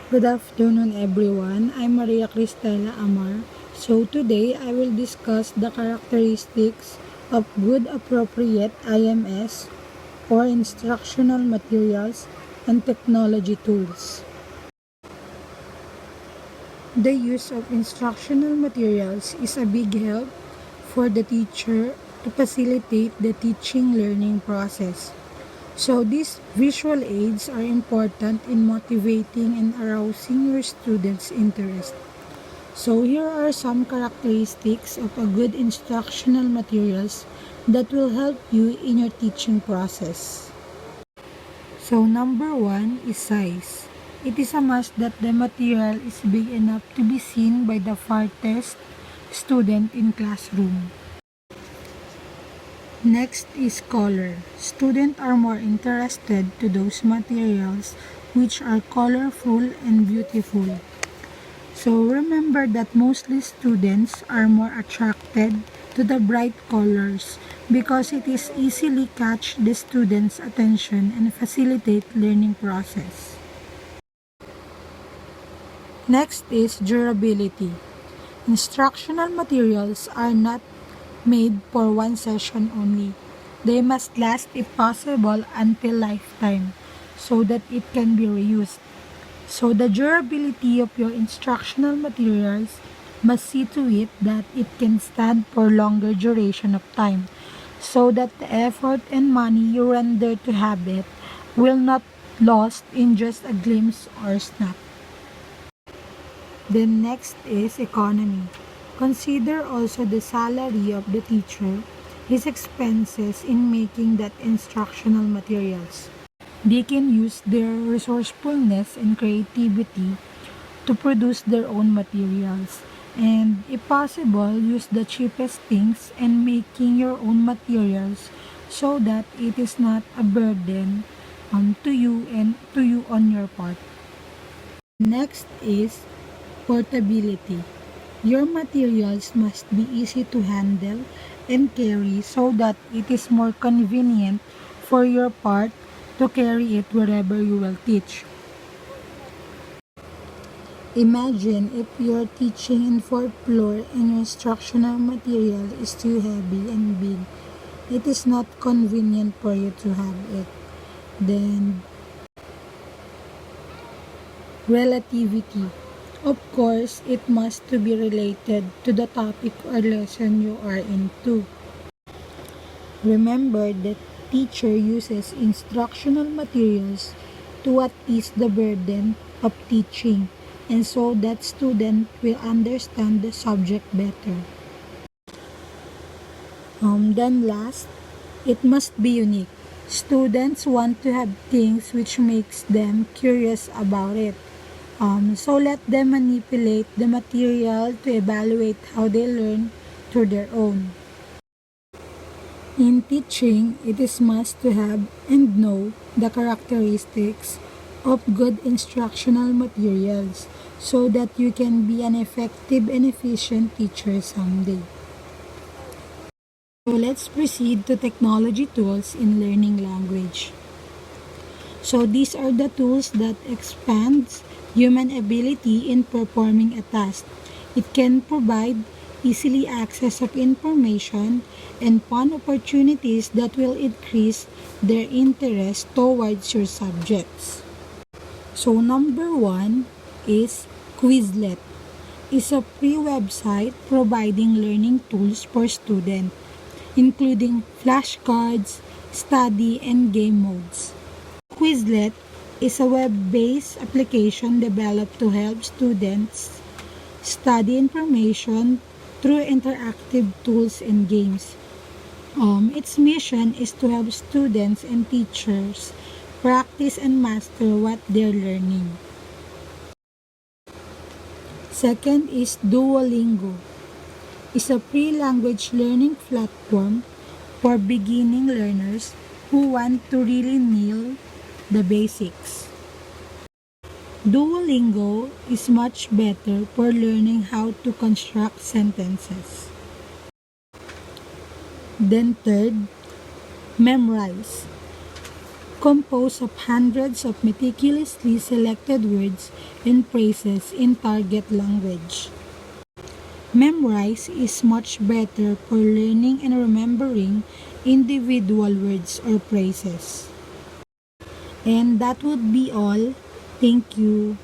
Good afternoon everyone, I'm Maria Cristela Amar. So today I will discuss the characteristics of good appropriate IMS or instructional materials and technology tools. The use of instructional materials is a big help for the teacher to facilitate the teaching learning process. So these visual aids are important in motivating and arousing your students' interest. So here are some characteristics of a good instructional materials that will help you in your teaching process. So number one is size. It is a must that the material is big enough to be seen by the farthest student in classroom. Next is color. Students are more interested to those materials which are colorful and beautiful. So remember that mostly students are more attracted to the bright colors because it is easily catch the students' attention and facilitate learning process. Next is durability. Instructional materials are not made for one session only. They must last if possible until lifetime so that it can be reused. So the durability of your instructional materials must see to it that it can stand for longer duration of time so that the effort and money you render to have it will not lost in just a glimpse or snap. Then next is economy. Consider also the salary of the teacher, his expenses in making that instructional materials. They can use their resourcefulness and creativity to produce their own materials. And if possible, use the cheapest things and making your own materials so that it is not a burden to you and to you on your part. Next is portability. Your materials must be easy to handle and carry so that it is more convenient for your part to carry it wherever you will teach. Imagine if you are teaching in 4th floor and your instructional material is too heavy and big. It is not convenient for you to have it. Then, relativity. Of course, it must to be related to the topic or lesson you are into. Remember that teacher uses instructional materials to at ease the burden of teaching and so that student will understand the subject better. Then last, it must be unique. Students want to have things which makes them curious about it. So let them manipulate the material to evaluate how they learn through their own. In teaching, it is must to have and know the characteristics of good instructional materials so that you can be an effective and efficient teacher someday. So let's proceed to technology tools in learning language. So these are the tools that expands human ability in performing a task. It can provide easily access of information and fun opportunities that will increase their interest towards your subjects. So number one is Quizlet. It's a free website providing learning tools for students, including flashcards, study, and game modes. Quizlet is a web-based application developed to help students study information through interactive tools and games. Its mission is to help students and teachers practice and master what they're learning. Second is Duolingo. It's a free language learning platform for beginning learners who want to really nail the basics. Duolingo is much better for learning how to construct sentences. Then third, Memrise. composed of hundreds of meticulously selected words and phrases in target language. Memrise is much better for learning and remembering individual words or phrases. And that would be all. Thank you.